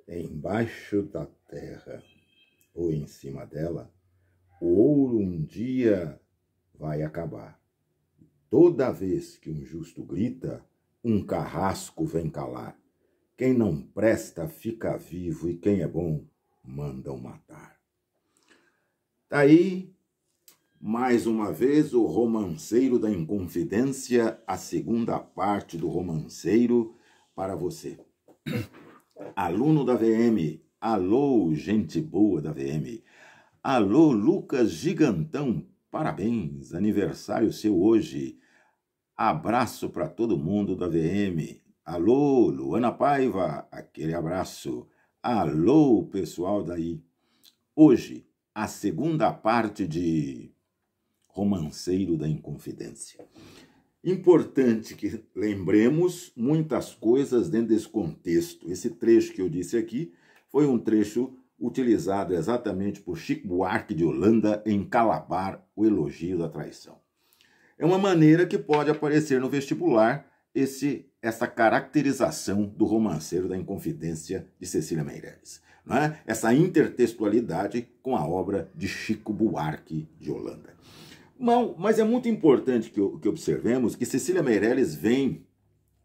Embaixo da terra ou em cima dela, o ouro um dia vai acabar. Toda vez que um justo grita, um carrasco vem calar. Quem não presta fica vivo e quem é bom mandam matar. Tá aí, mais uma vez, o Romanceiro da Inconfidência, a segunda parte do Romanceiro para você. Aluno da VM, alô, gente boa da VM. Alô, Lucas Gigantão, parabéns, aniversário seu hoje. Abraço para todo mundo da VM. Alô, Luana Paiva, aquele abraço. Alô, pessoal daí. Hoje, a segunda parte de Romanceiro da Inconfidência. Importante que lembremos muitas coisas dentro desse contexto. Esse trecho que eu disse aqui foi um trecho utilizado exatamente por Chico Buarque de Holanda em Calabar, o Elogio da Traição. É uma maneira que pode aparecer no vestibular essa caracterização do Romanceiro da Inconfidência de Cecília Meirelles. Não é? Essa intertextualidade com a obra de Chico Buarque de Holanda. Mas é muito importante que observemos que Cecília Meirelles vem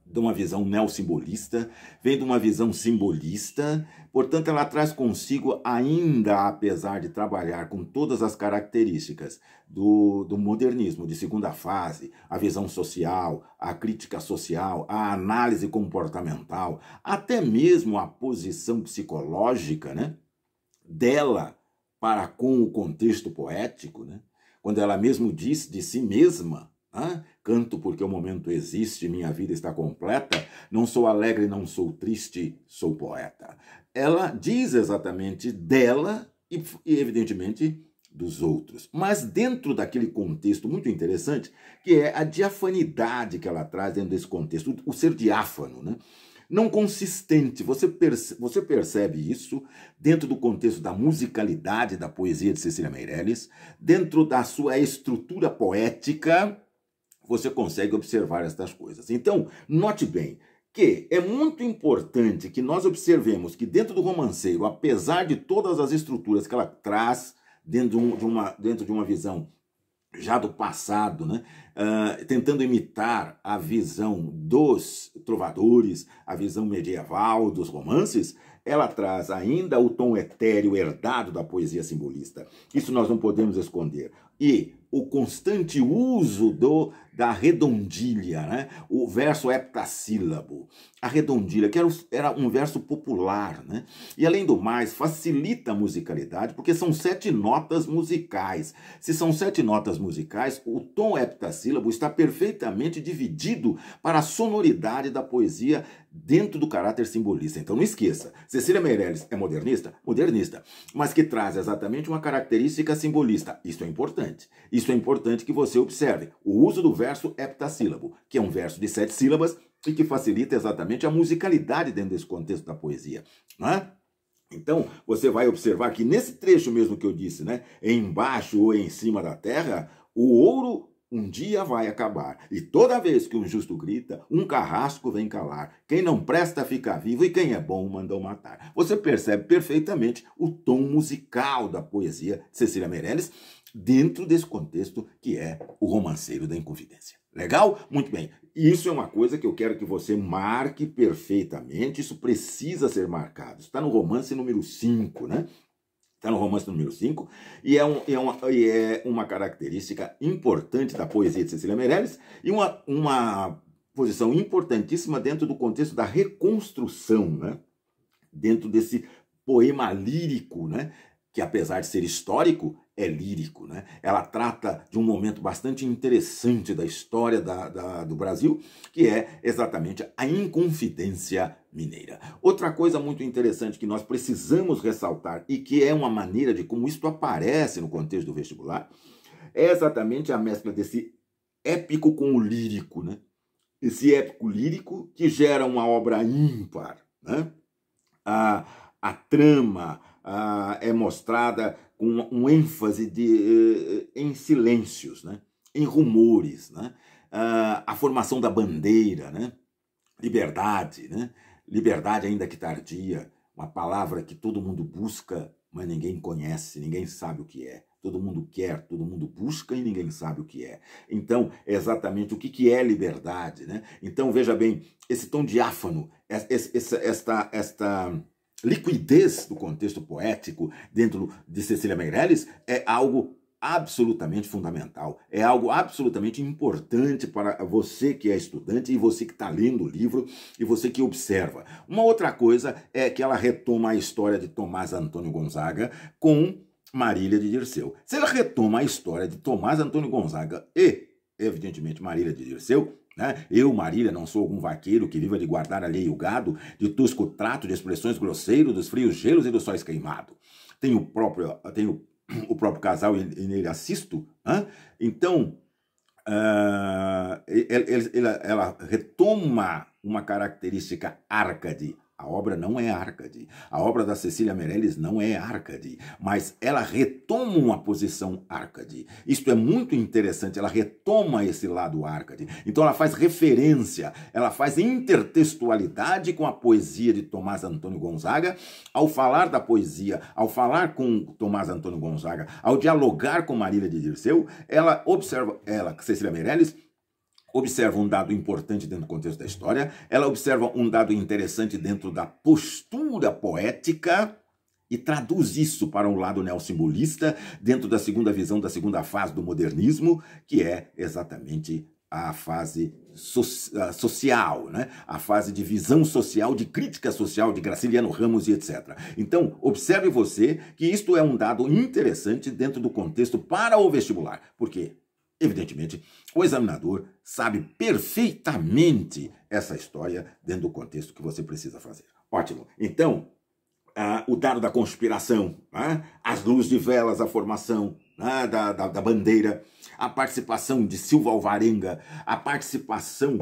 de uma visão neossimbolista, vem de uma visão simbolista, portanto ela traz consigo ainda, apesar de trabalhar com todas as características do modernismo de segunda fase, a visão social, a crítica social, a análise comportamental, até mesmo a posição psicológica, né, dela para com o contexto poético, né, quando ela mesmo diz de si mesma, canto porque o momento existe, minha vida está completa, não sou alegre, não sou triste, sou poeta. Ela diz exatamente dela e evidentemente, dos outros. Mas dentro daquele contexto muito interessante, que é a diafanidade que ela traz dentro desse contexto, o ser diáfano, né? Não consistente. Você percebe isso dentro do contexto da musicalidade da poesia de Cecília Meirelles, dentro da sua estrutura poética, você consegue observar estas coisas. Então, note bem que é muito importante que nós observemos que dentro do romanceiro, apesar de todas as estruturas que ela traz dentro de uma visão já do passado, né? Tentando imitar a visão dos trovadores, a visão medieval dos romances, ela traz ainda o tom etéreo herdado da poesia simbolista. Isso nós não podemos esconder. E o constante uso da redondilha, né? O verso heptassílabo. A redondilha, que era um verso popular, né? E além do mais, facilita a musicalidade, porque são 7 notas musicais. Se são 7 notas musicais, o tom heptassílabo está perfeitamente dividido para a sonoridade da poesia dentro do caráter simbolista. Então não esqueça, Cecília Meirelles é modernista? Modernista, mas que traz exatamente uma característica simbolista. Isso é importante. Isso é importante que você observe. O uso do verso heptassílabo, que é um verso de 7 sílabas e que facilita exatamente a musicalidade dentro desse contexto da poesia, não é? Então, você vai observar que nesse trecho mesmo que eu disse, né, embaixo ou em cima da terra, o ouro um dia vai acabar. E toda vez que um justo grita, um carrasco vem calar. Quem não presta fica vivo e quem é bom mandam matar. Você percebe perfeitamente o tom musical da poesia de Cecília Meirelles dentro desse contexto que é o Romanceiro da Inconfidência. Legal? Muito bem. Isso é uma coisa que eu quero que você marque perfeitamente. Isso precisa ser marcado. Está no romance número 5, né? Está no romance número 5, e é uma característica importante da poesia de Cecília Meirelles e uma posição importantíssima dentro do contexto da reconstrução, né? Dentro desse poema lírico, né? Que apesar de ser histórico, é lírico, né? Ela trata de um momento bastante interessante da história do Brasil, que é exatamente a Inconfidência Mineira. Outra coisa muito interessante que nós precisamos ressaltar e que é uma maneira de como isto aparece no contexto do vestibular é exatamente a mescla desse épico com o lírico, né? Esse épico lírico que gera uma obra ímpar, né? A trama é mostrada com um ênfase em silêncios, né? Em rumores, né? A formação da bandeira, né? Liberdade, né? Liberdade ainda que tardia, uma palavra que todo mundo busca, mas ninguém conhece, ninguém sabe o que é. Todo mundo quer, todo mundo busca e ninguém sabe o que é. Então, é exatamente o que é liberdade, né? Então, veja bem, esse tom diáfano, esta liquidez do contexto poético dentro de Cecília Meirelles é algo absolutamente fundamental, é algo absolutamente importante para você que é estudante e você que está lendo o livro e você que observa. Uma outra coisa é que ela retoma a história de Tomás Antônio Gonzaga com Marília de Dirceu. Se ela retoma a história de Tomás Antônio Gonzaga e, evidentemente, Marília de Dirceu, né? Eu, Marília, não sou algum vaqueiro que viva de guardar alheio gado, de tosco trato, de expressões grosseiras, dos frios gelos e dos sóis queimados. Tenho o próprio casal e nele assisto. Né? Então, ela retoma uma característica Árcade. A obra não é Árcade. A obra da Cecília Meirelles não é Árcade, mas ela retoma uma posição Árcade. Isto é muito interessante, ela retoma esse lado Árcade. Então ela faz referência, ela faz intertextualidade com a poesia de Tomás Antônio Gonzaga. Ao falar da poesia, ao falar com Tomás Antônio Gonzaga, ao dialogar com Marília de Dirceu, Cecília Meirelles, observa um dado importante dentro do contexto da história, ela observa um dado interessante dentro da postura poética e traduz isso para um lado neossimbolista dentro da segunda visão, da segunda fase do modernismo, que é exatamente a fase social, né? A fase de visão social, de crítica social, de Graciliano Ramos e etc. Então, observe você que isto é um dado interessante dentro do contexto para o vestibular. Por quê? Evidentemente, o examinador sabe perfeitamente essa história dentro do contexto que você precisa fazer. Ótimo. Então, o dado da conspiração, as luzes de velas, a formação da bandeira, a participação de Silva Alvarenga, a participação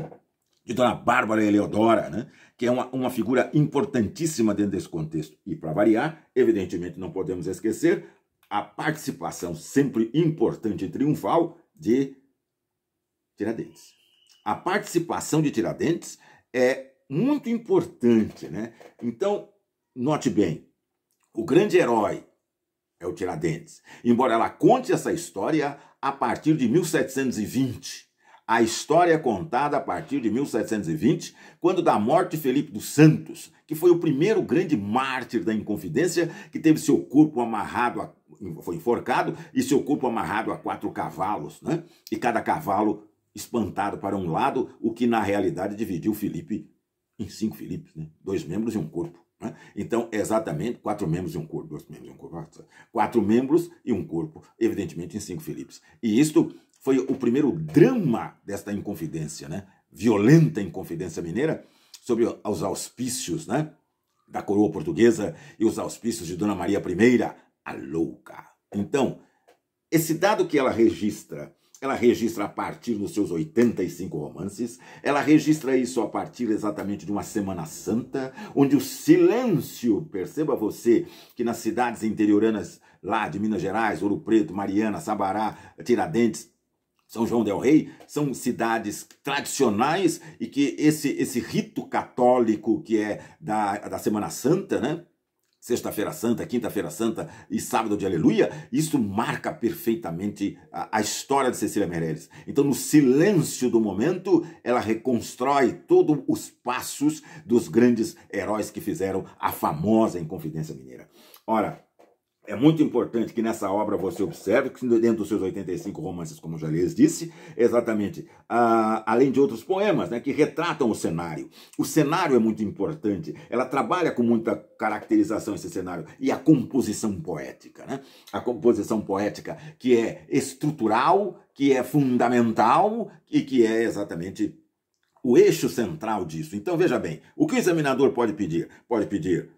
de Dona Bárbara Eleodora, né, que é uma figura importantíssima dentro desse contexto. E, para variar, evidentemente, não podemos esquecer a participação sempre importante e triunfal de Tiradentes. A participação de Tiradentes é muito importante, né? Então, note bem, o grande herói é o Tiradentes. Embora ela conte essa história a partir de 1720. A história é contada a partir de 1720, quando da morte de Felipe dos Santos, que foi o primeiro grande mártir da Inconfidência, que teve seu corpo amarrado, foi enforcado, e seu corpo amarrado a 4 cavalos, né? E cada cavalo espantado para um lado, o que na realidade dividiu Felipe em 5 Filipes, né? 2 membros e um corpo. Né? Então, exatamente, 4 membros e um corpo, 2 membros e um corpo, 4 membros e um corpo, evidentemente em 5 Filipes. E isto foi o primeiro drama desta Inconfidência, né? Violenta Inconfidência Mineira, sobre os auspícios, né, da coroa portuguesa e os auspícios de Dona Maria I, a louca. Então, esse dado que ela registra a partir dos seus 85 romances, ela registra isso a partir exatamente de uma Semana Santa, onde o silêncio, perceba você que nas cidades interioranas lá de Minas Gerais, Ouro Preto, Mariana, Sabará, Tiradentes, São João del Rei, são cidades tradicionais e que esse rito católico que é da Semana Santa, né? Sexta-feira Santa, Quinta-feira Santa e Sábado de Aleluia, isso marca perfeitamente a história de Cecília Meirelles. Então, no silêncio do momento, ela reconstrói todos os passos dos grandes heróis que fizeram a famosa Inconfidência Mineira. Ora, é muito importante que nessa obra você observe que dentro dos seus 85 romances, como já lhes disse, exatamente, além de outros poemas, né, que retratam o cenário. O cenário é muito importante, ela trabalha com muita caracterização esse cenário e a composição poética, né? A composição poética que é estrutural, que é fundamental e que é exatamente o eixo central disso. Então veja bem, o que o examinador pode pedir? Pode pedir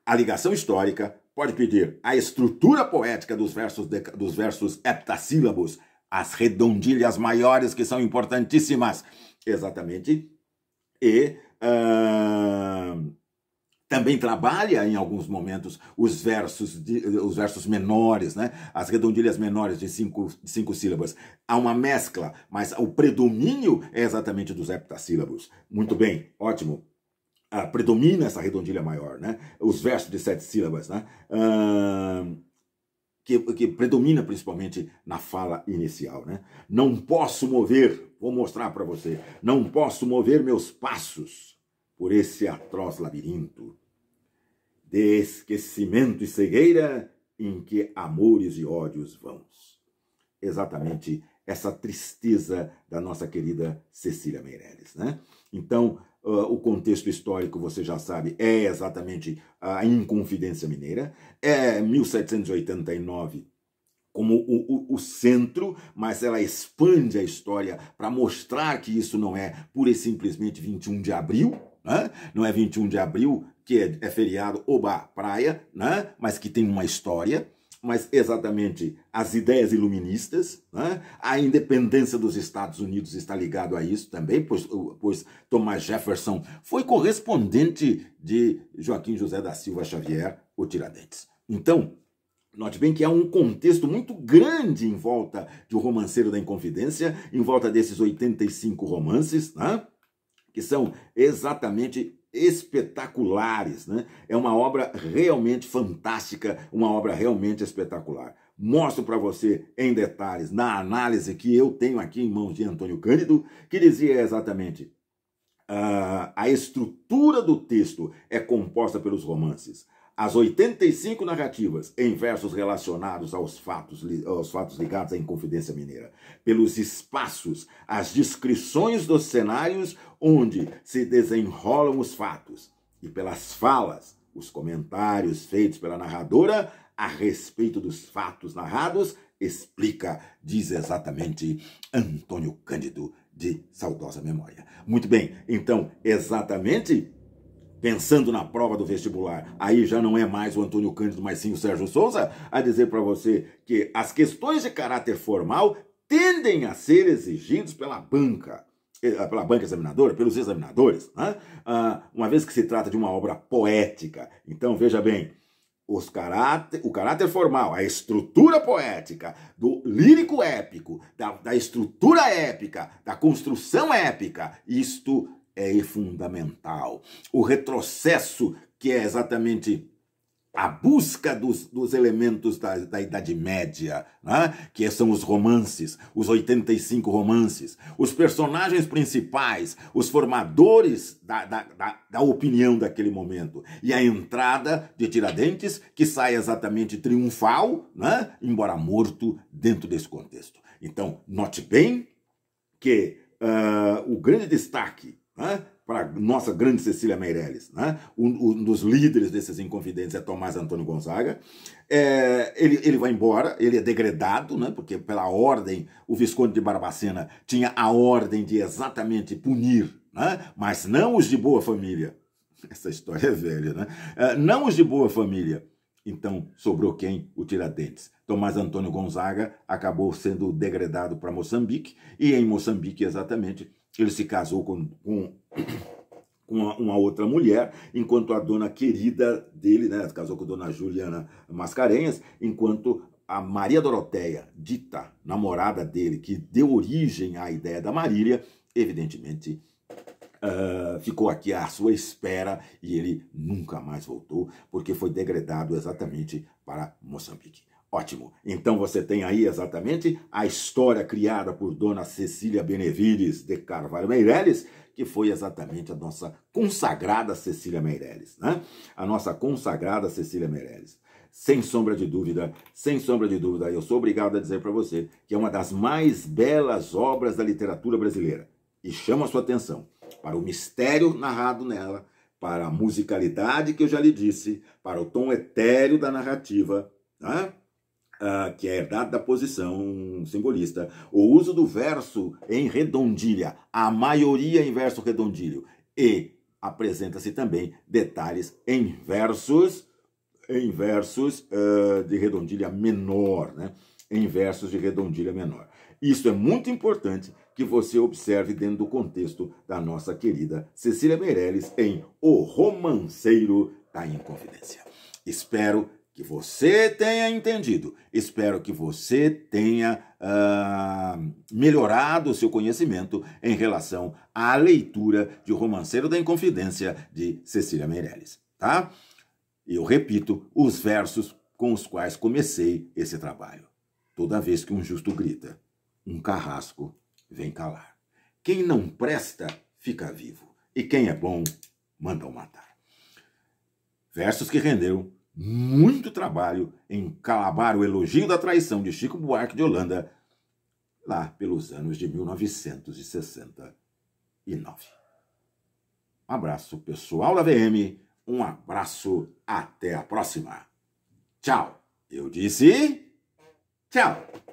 a ligação histórica, pode pedir a estrutura poética dos versos heptassílabos, as redondilhas maiores que são importantíssimas, exatamente, e também trabalha em alguns momentos os versos menores, né? As redondilhas menores de cinco sílabas. Há uma mescla, mas o predomínio é exatamente dos heptassílabos. Muito bem, ótimo. predomina essa redondilha maior, né? Os versos de 7 sílabas, né? Que predomina principalmente na fala inicial, né? Não posso mover, vou mostrar para você, não posso mover meus passos por esse atroz labirinto de esquecimento e cegueira em que amores e ódios vão. Exatamente essa tristeza da nossa querida Cecília Meirelles, né? Então, o contexto histórico, você já sabe, é exatamente a Inconfidência Mineira, é 1789 como o centro, mas ela expande a história para mostrar que isso não é pura e simplesmente 21 de abril, né? Não é 21 de abril, que é feriado, oba, praia, né? Mas que tem uma história, mas exatamente as ideias iluministas, né? A independência dos Estados Unidos está ligado a isso também, pois Thomas Jefferson foi correspondente de Joaquim José da Silva Xavier, o Tiradentes. Então, note bem que há um contexto muito grande em volta de O Romanceiro da Inconfidência, em volta desses 85 romances, né? Que são exatamente espetaculares, né? É uma obra realmente fantástica, uma obra realmente espetacular. Mostro para você em detalhes, na análise que eu tenho aqui em mãos de Antônio Cândido, que dizia exatamente: a estrutura do texto é composta pelos romances. As 85 narrativas em versos relacionados aos fatos ligados à Inconfidência Mineira, pelos espaços, as descrições dos cenários onde se desenrolam os fatos, e pelas falas, os comentários feitos pela narradora a respeito dos fatos narrados, explica, diz exatamente Antônio Cândido, de saudosa memória. Muito bem, então, exatamente, pensando na prova do vestibular, aí já não é mais o Antônio Cândido, mas sim o Sérgio Souza, a dizer para você que as questões de caráter formal tendem a ser exigidos pela banca examinadora, pelos examinadores, né? Uma vez que se trata de uma obra poética. Então, veja bem, o caráter formal, a estrutura poética, do lírico épico, da estrutura épica, da construção épica, isto é fundamental. O retrocesso, que é exatamente a busca dos elementos da Idade Média, né? Que são os romances, os 85 romances, os personagens principais, os formadores da opinião daquele momento, e a entrada de Tiradentes, que sai exatamente triunfal, né? Embora morto, dentro desse contexto. Então, note bem que o grande destaque, né, para nossa grande Cecília Meirelles, né? Um dos líderes desses Inconfidentes é Tomás Antônio Gonzaga. Ele vai embora, ele é degradado, né? Porque pela ordem, o Visconde de Barbacena tinha a ordem de exatamente punir, né? Mas não os de boa família. Essa história é velha, né? Não os de boa família. Então, sobrou quem? O Tiradentes. Tomás Antônio Gonzaga acabou sendo degradado para Moçambique, e em Moçambique, exatamente, ele se casou com uma outra mulher, enquanto a dona querida dele, né, casou com a dona Juliana Mascarenhas, enquanto a Maria Doroteia, dita namorada dele, que deu origem à ideia da Marília, evidentemente ficou aqui à sua espera, e ele nunca mais voltou, porque foi degradado exatamente para Moçambique. Ótimo. Então você tem aí exatamente a história criada por Dona Cecília Benevides de Carvalho Meirelles, que foi exatamente a nossa consagrada Cecília Meirelles, né? A nossa consagrada Cecília Meirelles. Sem sombra de dúvida, eu sou obrigado a dizer para você que é uma das mais belas obras da literatura brasileira. E chamo a sua atenção para o mistério narrado nela, para a musicalidade que eu já lhe disse, para o tom etéreo da narrativa, né? Que é herdado da posição simbolista, o uso do verso em redondilha, a maioria em verso redondilho, e apresenta-se também detalhes em versos de redondilha menor, né? Em versos de redondilha menor. Isso é muito importante que você observe dentro do contexto da nossa querida Cecília Meirelles em O Romanceiro da Inconfidência. Espero que você tenha entendido. Espero que você tenha melhorado o seu conhecimento em relação à leitura de O Romanceiro da Inconfidência de Cecília Meirelles, tá? Eu repito os versos com os quais comecei esse trabalho. Toda vez que um justo grita, um carrasco vem calar. Quem não presta, fica vivo. E quem é bom, mandam matar. Versos que renderam muito trabalho em calabar o elogio da traição de Chico Buarque de Holanda, lá pelos anos de 1969. Um abraço, pessoal da VM. Um abraço, até a próxima. Tchau. Eu disse tchau.